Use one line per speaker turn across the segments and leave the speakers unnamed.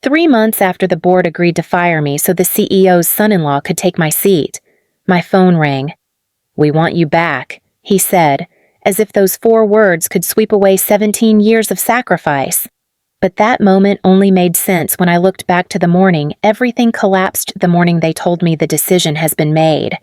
3 months after the board agreed to fire me so the CEO's son-in-law could take my seat. My phone rang. "We want you back," he said, as if those 4 words could sweep away 17 years of sacrifice. But that moment only made sense when I looked back to the morning everything collapsed the morning they told me the decision has been made.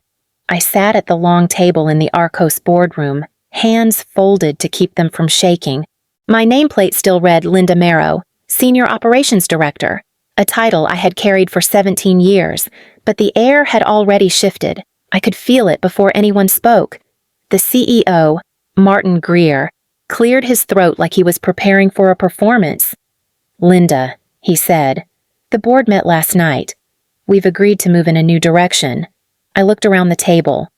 I sat at the long table in the Arkos boardroom, hands folded to keep them from shaking. My nameplate still read Linda Marrow, Senior Operations Director, a title I had carried for 17 years, but the air had already shifted. I could feel it before anyone spoke. The CEO, Martin Greer, cleared his throat like he was preparing for a performance. "Linda," he said, "the board met last night. We've agreed to move in a new direction." I looked around the table.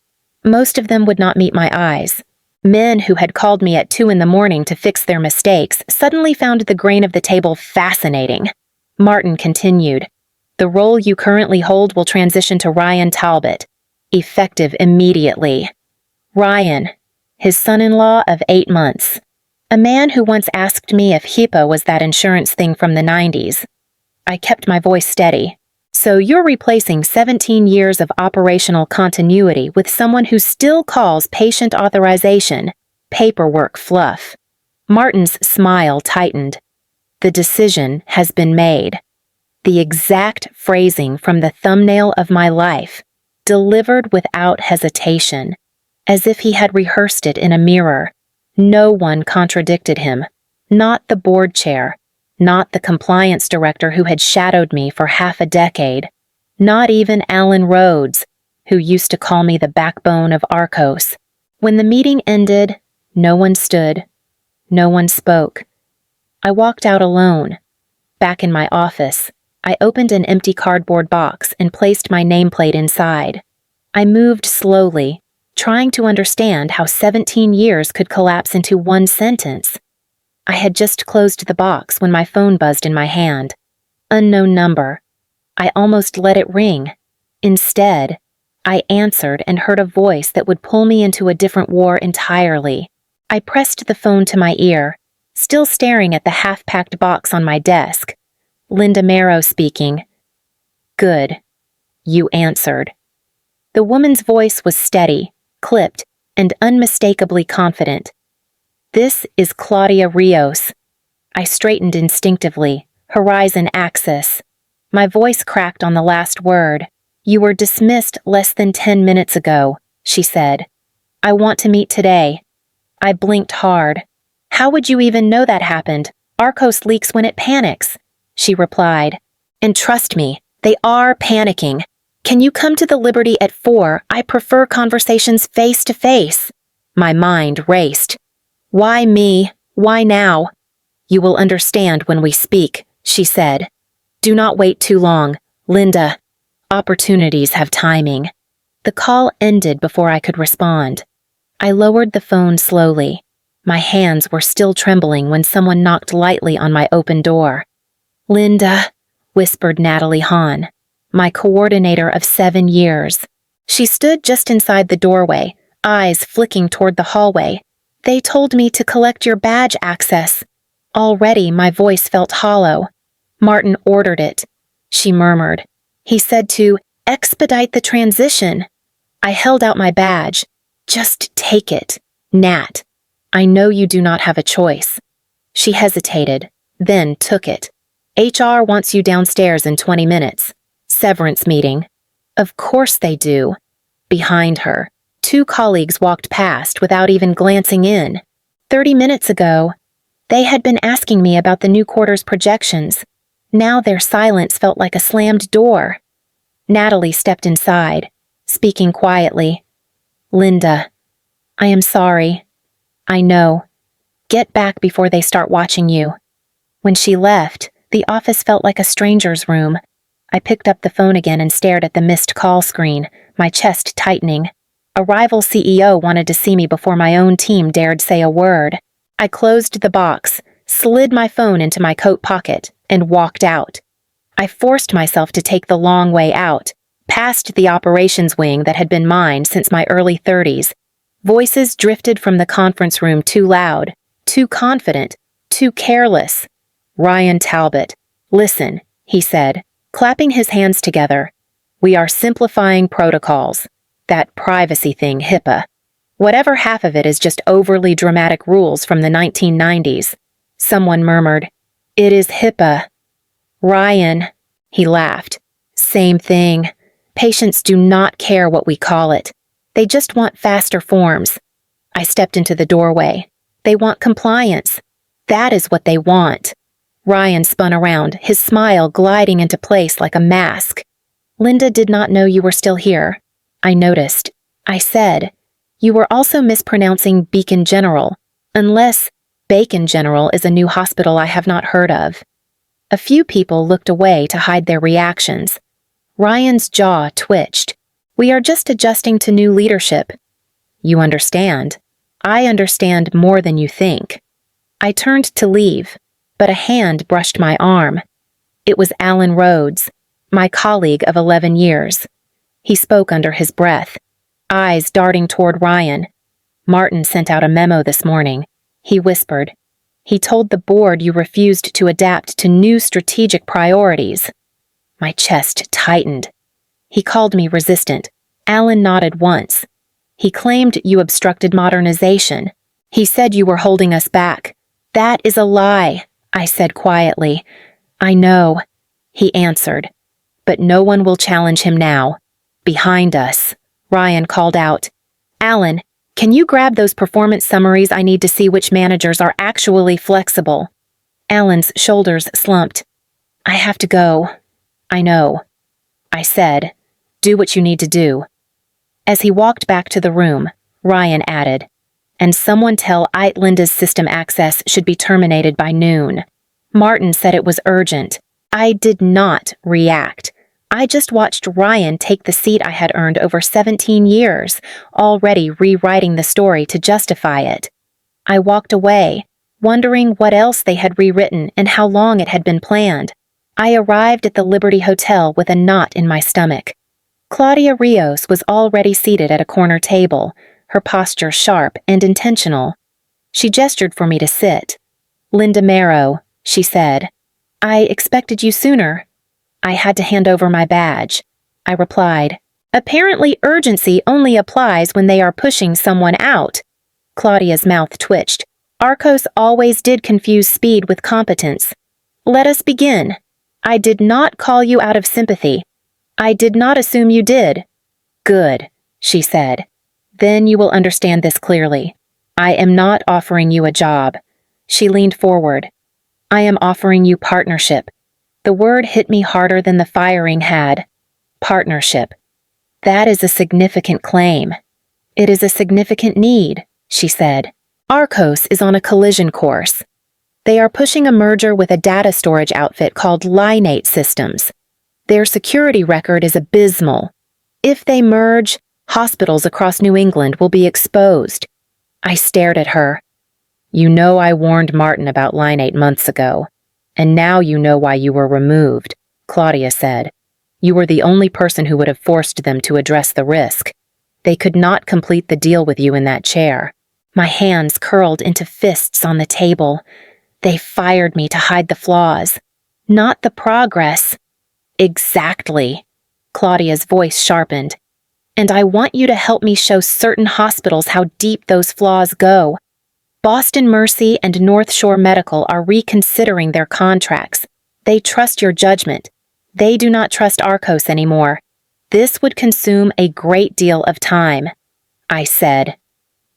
Most of them would not meet my eyes. Men who had called me at 2 a.m. to fix their mistakes suddenly found the grain of the table fascinating. Martin continued, "The role you currently hold will transition to Ryan Talbot, effective immediately." Ryan, his son-in-law of 8 months. A man who once asked me if HIPAA was that insurance thing from the 90s. I kept my voice steady. "So you're replacing 17 years of operational continuity with someone who still calls patient authorization paperwork fluff." Martin's smile tightened. "The decision has been made." The exact phrasing from the thumbnail of my life, delivered without hesitation, as if he had rehearsed it in a mirror. No one contradicted him. Not the board chair. Not the compliance director who had shadowed me for half a decade. Not even Alan Rhodes, who used to call me the backbone of Arkos. When the meeting ended, no one stood. No one spoke. I walked out alone. Back in my office, I opened an empty cardboard box and placed my nameplate inside. I moved slowly, trying to understand how 17 years could collapse into one sentence. I had just closed the box when my phone buzzed in my hand. Unknown number. I almost let it ring. Instead, I answered and heard a voice that would pull me into a different war entirely. I pressed the phone to my ear, still staring at the half-packed box on my desk. Linda Marrow speaking. "Good. You answered." The woman's voice was steady, clipped, and unmistakably confident. "This is Claudia Rios." I straightened instinctively, horizon axis. My voice cracked on the last word. "You were dismissed less than 10 minutes ago," she said. "I want to meet today." I blinked hard. "How would you even know that happened? Arkos leaks when it panics," she replied. "And trust me, they are panicking. Can you come to the Liberty at 4? I prefer conversations face to face." My mind raced. "Why me? Why now?" "You will understand when we speak," she said. "Do not wait too long, Linda. Opportunities have timing." The call ended before I could respond. I lowered the phone slowly. My hands were still trembling when someone knocked lightly on my open door. "Linda," whispered Natalie Hahn, my coordinator of 7 years. She stood just inside the doorway, eyes flicking toward the hallway. "They told me to collect your badge access." Already my voice felt hollow. "Martin ordered it," she murmured. "He said to expedite the transition." I held out my badge. "Just take it, Nat. I know you do not have a choice." She hesitated, then took it. "HR wants you downstairs in 20 minutes. Severance meeting." "Of course they do." Behind her, 2 colleagues walked past without even glancing in. 30 minutes ago, they had been asking me about the new quarter's projections. Now their silence felt like a slammed door. Natalie stepped inside, speaking quietly. "Linda, I am sorry. I know. Get back before they start watching you." When she left, the office felt like a stranger's room. I picked up the phone again and stared at the missed call screen, my chest tightening. A rival CEO wanted to see me before my own team dared say a word. I closed the box, slid my phone into my coat pocket, and walked out. I forced myself to take the long way out, past the operations wing that had been mine since my early 30s. Voices drifted from the conference room too loud, too confident, too careless. "Ryan Talbot, listen, he said, clapping his hands together. We are simplifying protocols. That privacy thing, HIPAA. Whatever half of it is just overly dramatic rules from the 1990s. Someone murmured, "It is HIPAA." "Ryan," he laughed. "Same thing. Patients do not care what we call it. They just want faster forms." I stepped into the doorway. They want compliance. That is what they want. Ryan spun around, his smile gliding into place like a mask. "Linda did not know you were still here." I noticed. I said, "You were also mispronouncing Beacon General, unless Bacon General is a new hospital I have not heard of." A few people looked away to hide their reactions. Ryan's jaw twitched. "We are just adjusting to new leadership." "You understand. I understand more than you think." I turned to leave, but a hand brushed my arm. It was Alan Rhodes, my colleague of 11 years. He spoke under his breath, eyes darting toward Ryan. "Martin sent out a memo this morning," he whispered. "He told the board you refused to adapt to new strategic priorities." My chest tightened. "He called me resistant." Alan nodded once. "He claimed you obstructed modernization. He said you were holding us back." "That is a lie," I said quietly. "I know," he answered. "But no one will challenge him now." "Behind us," Ryan called out. "Alan, can you grab those performance summaries? I need to see which managers are actually flexible." Alan's shoulders slumped. "I have to go." "I know," I said. "Do what you need to do." As he walked back to the room, Ryan added, "And someone tell Linda's system access should be terminated by noon." Martin said it was urgent. I did not react. I just watched Ryan take the seat I had earned over 17 years, already rewriting the story to justify it. I walked away, wondering what else they had rewritten and how long it had been planned. I arrived at the Liberty Hotel with a knot in my stomach. Claudia Rios was already seated at a corner table, her posture sharp and intentional. She gestured for me to sit. "Linda Marrow," she said. "I expected you sooner." I had to hand over my badge. I replied, "Apparently urgency only applies when they are pushing someone out." Claudia's mouth twitched. "Arkos always did confuse speed with competence. Let us begin. I did not call you out of sympathy. I did not assume you did." "Good," she said. "Then you will understand this clearly. I am not offering you a job." She leaned forward. "I am offering you partnership." The word hit me harder than the firing had. Partnership. That is a significant claim. "It is a significant need," she said. "Arkos is on a collision course. They are pushing a merger with a data storage outfit called Linate Systems. Their security record is abysmal. If they merge, hospitals across New England will be exposed." I stared at her. "You know I warned Martin about Linate months ago. And now you know why you were removed," Claudia said. "You were the only person who would have forced them to address the risk. They could not complete the deal with you in that chair." My hands curled into fists on the table. They fired me to hide the flaws, not the progress. "Exactly." Claudia's voice sharpened. "And I want you to help me show certain hospitals how deep those flaws go. Boston Mercy and North Shore Medical are reconsidering their contracts. They trust your judgment. They do not trust Arkos anymore. This would consume a great deal of time." I said.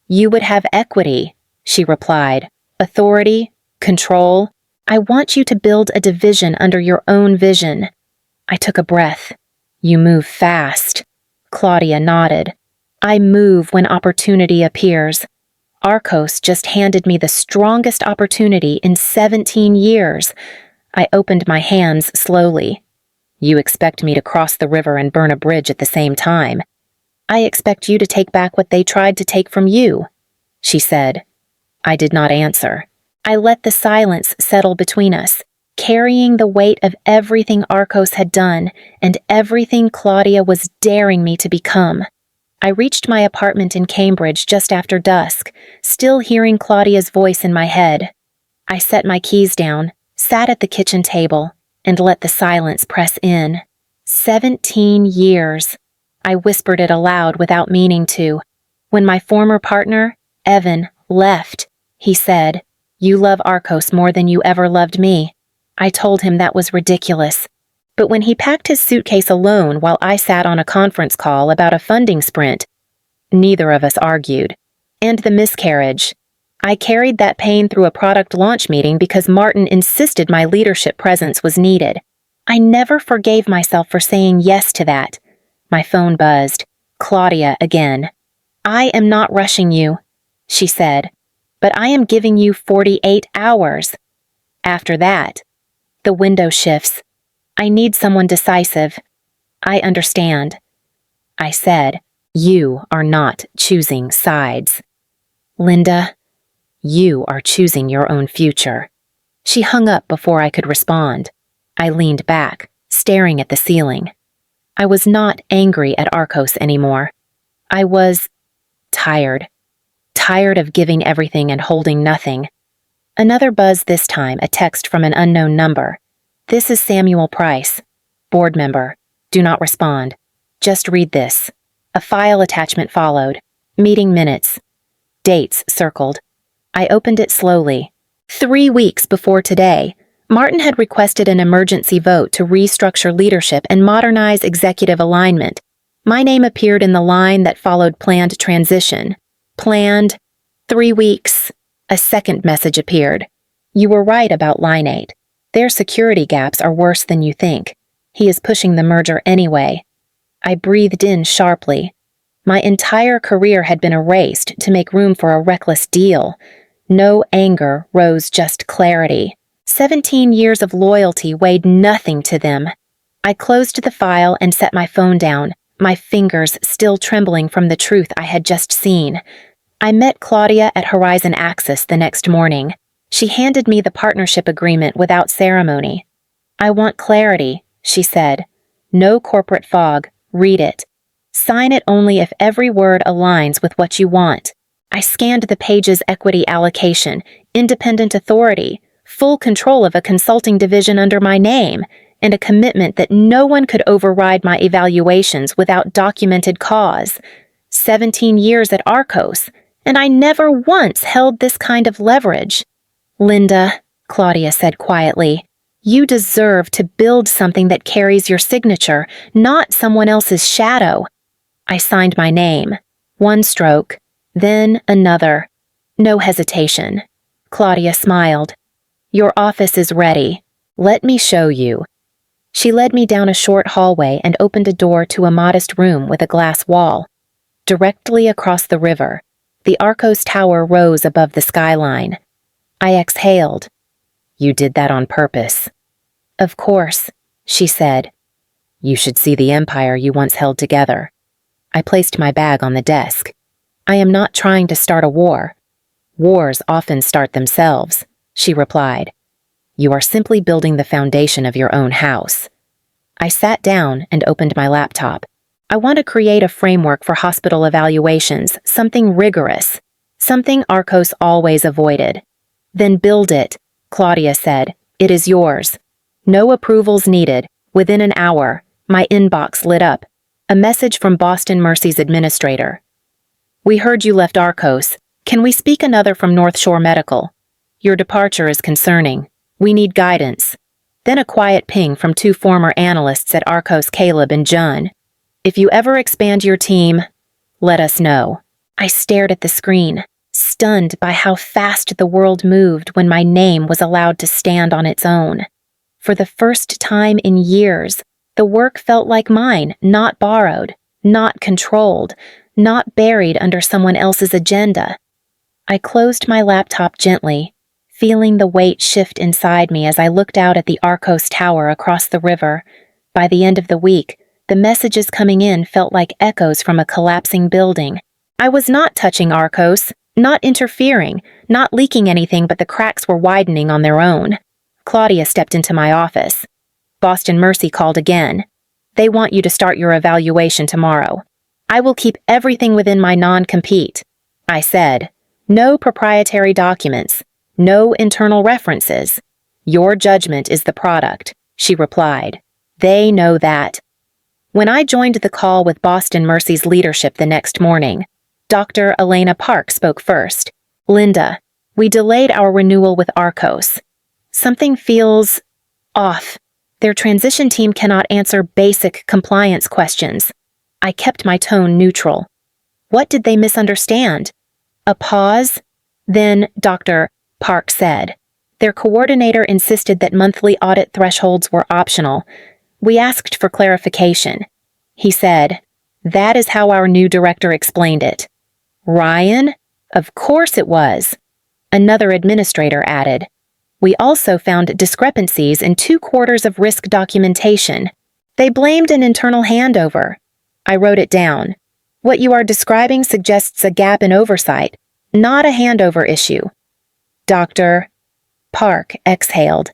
"You would have equity," she replied. "Authority, control. I want you to build a division under your own vision." I took a breath. "You move fast." Claudia nodded. "I move when opportunity appears. Arkos just handed me the strongest opportunity in 17 years. I opened my hands slowly. "You expect me to cross the river and burn a bridge at the same time. I expect you to take back what they tried to take from you," she said. I did not answer. I let the silence settle between us, carrying the weight of everything Arkos had done and everything Claudia was daring me to become. I reached my apartment in Cambridge just after dusk, still hearing Claudia's voice in my head. I set my keys down, sat at the kitchen table, and let the silence press in. 17 years. I whispered it aloud without meaning to. When my former partner, Evan, left, he said, "You love Arkos more than you ever loved me." I told him that was ridiculous. But when he packed his suitcase alone while I sat on a conference call about a funding sprint, neither of us argued. And the miscarriage. I carried that pain through a product launch meeting because Martin insisted my leadership presence was needed. I never forgave myself for saying yes to that. My phone buzzed. Claudia again. "I am not rushing you," she said, "but I am giving you 48 hours. After that, the window shifts. I need someone decisive." "I understand," I said. "You are not choosing sides. Linda, you are choosing your own future." She hung up before I could respond. I leaned back, staring at the ceiling. I was not angry at Arkos anymore. I was tired. Tired of giving everything and holding nothing. Another buzz this time, a text from an unknown number. "This is Samuel Price. Board member. Do not respond. Just read this." A file attachment followed. Meeting minutes. Dates circled. I opened it slowly. 3 weeks before today, Martin had requested an emergency vote to restructure leadership and modernize executive alignment. My name appeared in the line that followed planned transition. Planned. 3 weeks. A second message appeared. "You were right about line 8. Their security gaps are worse than you think. He is pushing the merger anyway." I breathed in sharply. My entire career had been erased to make room for a reckless deal. No anger rose, just clarity. 17 years of loyalty weighed nothing to them. I closed the file and set my phone down, my fingers still trembling from the truth I had just seen. I met Claudia at Horizon Axis the next morning. She handed me the partnership agreement without ceremony. "I want clarity," she said. "No corporate fog. Read it. Sign it only if every word aligns with what you want." I scanned the page's equity allocation, independent authority, full control of a consulting division under my name, and a commitment that no one could override my evaluations without documented cause. 17 years at Arkos, and I never once held this kind of leverage. "Linda," Claudia said quietly, "you deserve to build something that carries your signature, not someone else's shadow." I signed my name. One stroke, then another. No hesitation. Claudia smiled. "Your office is ready. Let me show you." She led me down a short hallway and opened a door to a modest room with a glass wall. Directly across the river, the Arkos Tower rose above the skyline. I exhaled. "You did that on purpose." "Of course," she said. "You should see the empire you once held together." I placed my bag on the desk. "I am not trying to start a war. Wars often start themselves," she replied. "You are simply building the foundation of your own house." I sat down and opened my laptop. I want to create a framework for hospital evaluations, something rigorous, something Arkos always avoided. "Then build it," Claudia said. "It is yours." No approvals needed. Within an hour, my inbox lit up. A message from Boston Mercy's administrator. "We heard you left Arkos. Can we speak another from North Shore Medical? Your departure is concerning. We need guidance." Then a quiet ping from 2 former analysts at Arkos, Caleb and Jun. "If you ever expand your team, let us know." I stared at the screen, stunned by how fast the world moved when my name was allowed to stand on its own. For the first time in years, the work felt like mine, not borrowed, not controlled, not buried under someone else's agenda. I closed my laptop gently, feeling the weight shift inside me as I looked out at the Arkos Tower across the river. By the end of the week, the messages coming in felt like echoes from a collapsing building. I was not touching Arkos, not interfering, not leaking anything, but the cracks were widening on their own. Claudia stepped into my office. Boston Mercy called again. "They want you to start your evaluation tomorrow." "I will keep everything within my non-compete," I said. "No proprietary documents, no internal references. Your judgment is the product. she replied. They know that. When I joined the call with Boston Mercy's leadership the next morning, Dr. Elena Park spoke first. Linda, we delayed our renewal with Arkos. Something feels off. Their transition team cannot answer basic compliance questions. I kept my tone neutral. What did they misunderstand? A pause? Then Dr. Park said. Their coordinator insisted that monthly audit thresholds were optional. We asked for clarification. He said, that is how our new director explained it. Ryan? Of course it was. Another administrator added. We also found discrepancies in 2/4 of risk documentation. They blamed an internal handover. I wrote it down. What you are describing suggests a gap in oversight, not a handover issue. Dr. Park exhaled.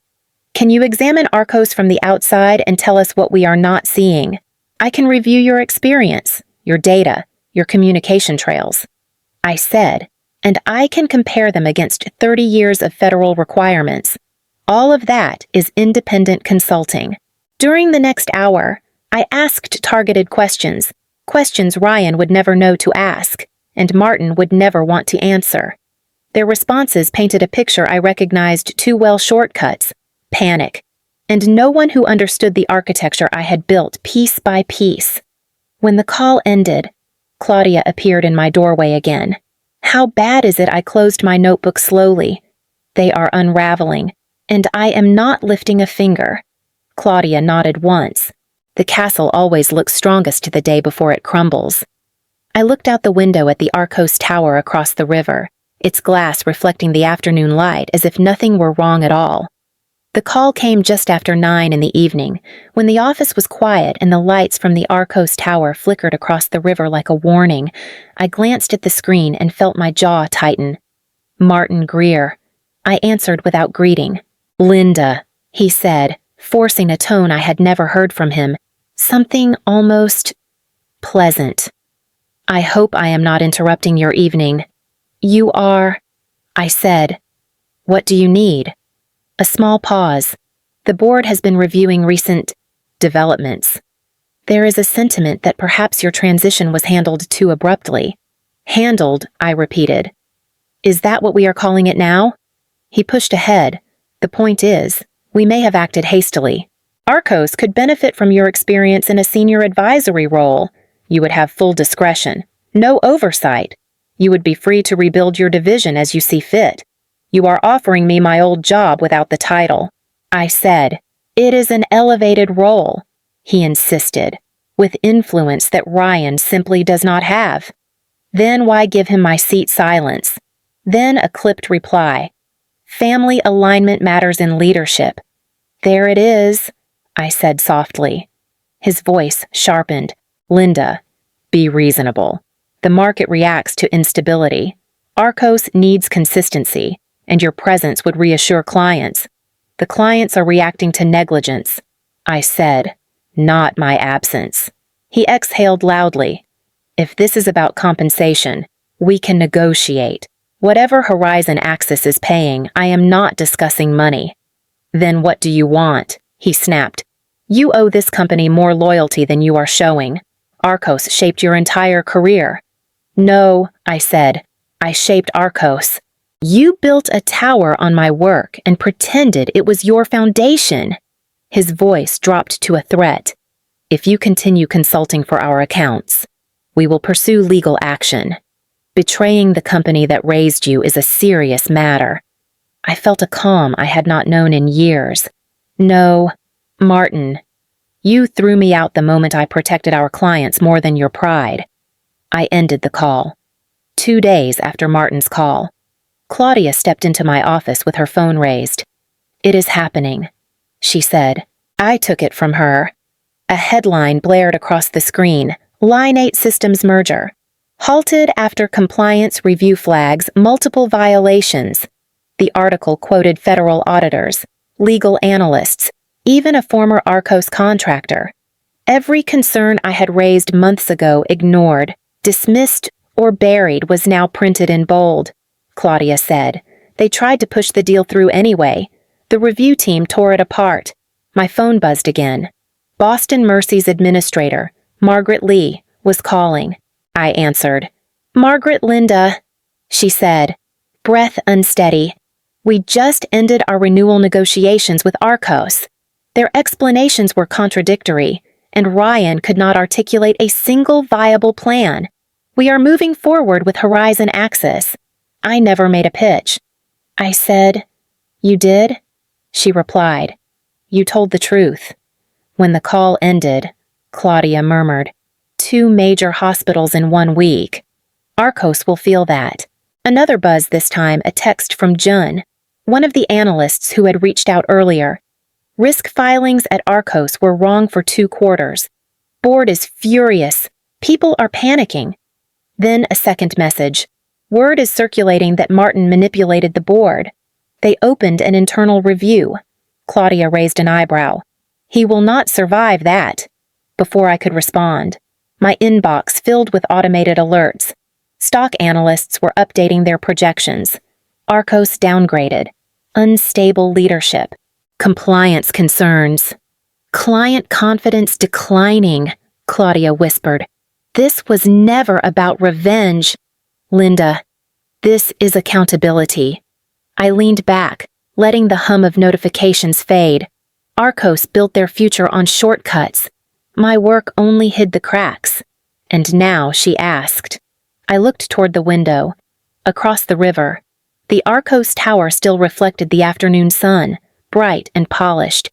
Can you examine Arkos from the outside and tell us what we are not seeing? I can review your experience, your data, your communication trails. I said, and I can compare them against 30 years of federal requirements. All of that is independent consulting. During the next hour, I asked targeted questions Ryan would never know to ask, and Martin would never want to answer. Their responses painted a picture I recognized too well: shortcuts, panic, and no one who understood the architecture I had built piece by piece. When the call ended, Claudia appeared in my doorway again. How bad is it? I closed my notebook slowly. They are unraveling, and I am not lifting a finger. Claudia nodded once. The castle always looks strongest the day before it crumbles. I looked out the window at the Arkos Tower across the river, its glass reflecting the afternoon light as if nothing were wrong at all. The call came just after 9 in the evening, when the office was quiet and the lights from the Arkos Tower flickered across the river like a warning. I glanced at the screen and felt my jaw tighten. Martin Greer. I answered without greeting. Linda, he said, forcing a tone I had never heard from him, something almost pleasant. I hope I am not interrupting your evening. You are, I said. What do you need? A small pause. The board has been reviewing recent developments. There is a sentiment that perhaps your transition was handled too abruptly. Handled, I repeated. Is that what we are calling it now? He pushed ahead. The point is, we may have acted hastily. Arkos could benefit from your experience in a senior advisory role. You would have full discretion, no oversight. You would be free to rebuild your division as you see fit. You are offering me my old job without the title. I said, it is an elevated role, he insisted, with influence that Ryan simply does not have. Then why give him my seat? Silence. Then a clipped reply. Family alignment matters in leadership. There it is, I said softly. His voice sharpened. Linda, be reasonable. The market reacts to instability. Arkos needs consistency, and your presence would reassure clients. The clients are reacting to negligence. I said, not my absence. He exhaled loudly. If this is about compensation, we can negotiate. Whatever Horizon Axis is paying, I am not discussing money. Then what do you want? He snapped. You owe this company more loyalty than you are showing. Arkos shaped your entire career. No, I said. I shaped Arkos. You built a tower on my work and pretended it was your foundation. His voice dropped to a threat. If you continue consulting for our accounts, we will pursue legal action. Betraying the company that raised you is a serious matter. I felt a calm I had not known in years. No, Martin, you threw me out the moment I protected our clients more than your pride. I ended the call. 2 days after Martin's call, Claudia stepped into my office with her phone raised. It is happening, she said. I took it from her. A headline blared across the screen. Line 8 Systems merger. Halted after compliance review flags multiple violations. The article quoted federal auditors, legal analysts, even a former Arkos contractor. Every concern I had raised months ago ignored, dismissed, or buried was now printed in bold. Claudia said. They tried to push the deal through anyway. The review team tore it apart. My phone buzzed again. Boston Mercy's administrator, Margaret Lee, was calling. I answered. "Margaret, Linda," she said, breath unsteady. "We just ended our renewal negotiations with Arkos. Their explanations were contradictory, and Ryan could not articulate a single viable plan. We are moving forward with Horizon Axis. I never made a pitch." I said, "You did?" She replied, "You told the truth." When the call ended, Claudia murmured, "2 major hospitals in 1 week. Arkos will feel that." Another buzz this time, a text from Jun, one of the analysts who had reached out earlier. "Risk filings at Arkos were wrong for 2 quarters. Board is furious. People are panicking." Then a second message. "Word is circulating that Martin manipulated the board. They opened an internal review." Claudia raised an eyebrow. "He will not survive that." Before I could respond, my inbox filled with automated alerts. Stock analysts were updating their projections. Arkos downgraded. Unstable leadership. Compliance concerns. "Client confidence declining," Claudia whispered. "This was never about revenge. Linda, this is accountability." I leaned back, letting the hum of notifications fade. Arkos built their future on shortcuts. My work only hid the cracks. And now she asked. I looked toward the window. Across the river, the Arkos tower still reflected the afternoon sun, bright and polished,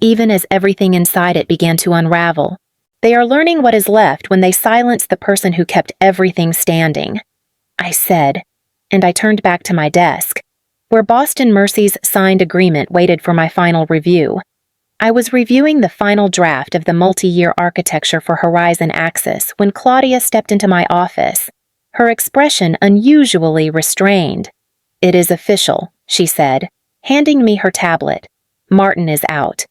even as everything inside it began to unravel. They are learning what is left when they silence the person who kept everything standing, I said, and I turned back to my desk, where Boston Mercy's signed agreement waited for my final review. I was reviewing the final draft of the multi-year architecture for Horizon Axis when Claudia stepped into my office, her expression unusually restrained. "It is official," she said, handing me her tablet. "Martin is out.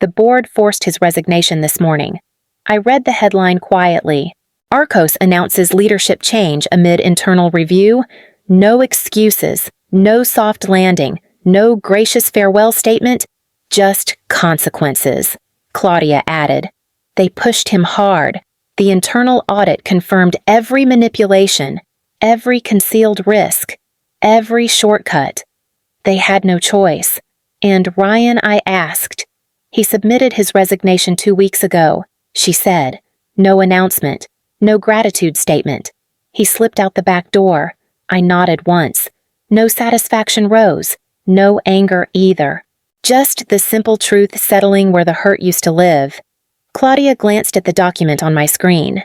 The board forced his resignation this morning." I read the headline quietly. "Arkos announces leadership change amid internal review. No excuses, no soft landing, no gracious farewell statement, just consequences," Claudia added. "They pushed him hard. The internal audit confirmed every manipulation, every concealed risk, every shortcut. They had no choice. And Ryan, I asked. He submitted his resignation 2 weeks ago," she said. "No announcement, no gratitude statement. He slipped out the back door." I nodded once. No satisfaction rose, no anger either. Just the simple truth settling where the hurt used to live. Claudia glanced at the document on my screen.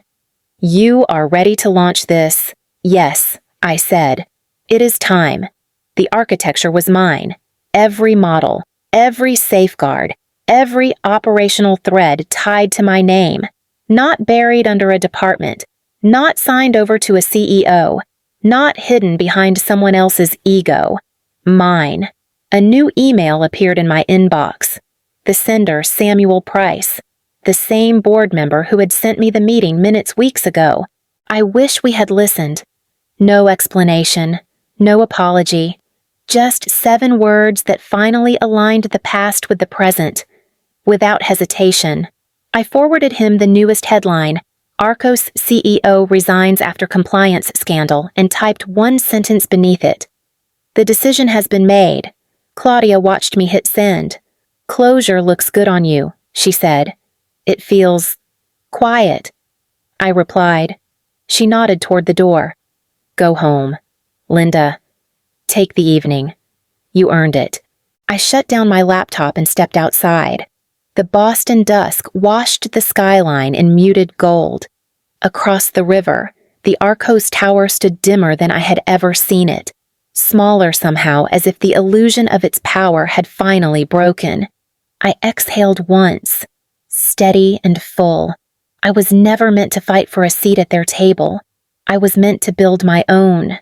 "You are ready to launch this?" "Yes," I said. "It is time." The architecture was mine. Every model, every safeguard, every operational thread tied to my name. Not buried under a department, not signed over to a CEO, not hidden behind someone else's ego. Mine. A new email appeared in my inbox. The sender, Samuel Price. The same board member who had sent me the meeting minutes weeks ago. I wish we had listened. No explanation, no apology. Just 7 words that finally aligned the past with the present. Without hesitation, I forwarded him the newest headline, "Arkos CEO resigns after compliance scandal," and typed 1 sentence beneath it. "The decision has been made." Claudia watched me hit send. "Closure looks good on you," she said. "It feels quiet." I replied. She nodded toward the door. "Go home. Linda, take the evening. You earned it." I shut down my laptop and stepped outside. The Boston dusk washed the skyline in muted gold. Across the river, the Arkos tower stood dimmer than I had ever seen it, smaller somehow, as if the illusion of its power had finally broken. I exhaled once, steady and full. I was never meant to fight for a seat at their table. I was meant to build my own.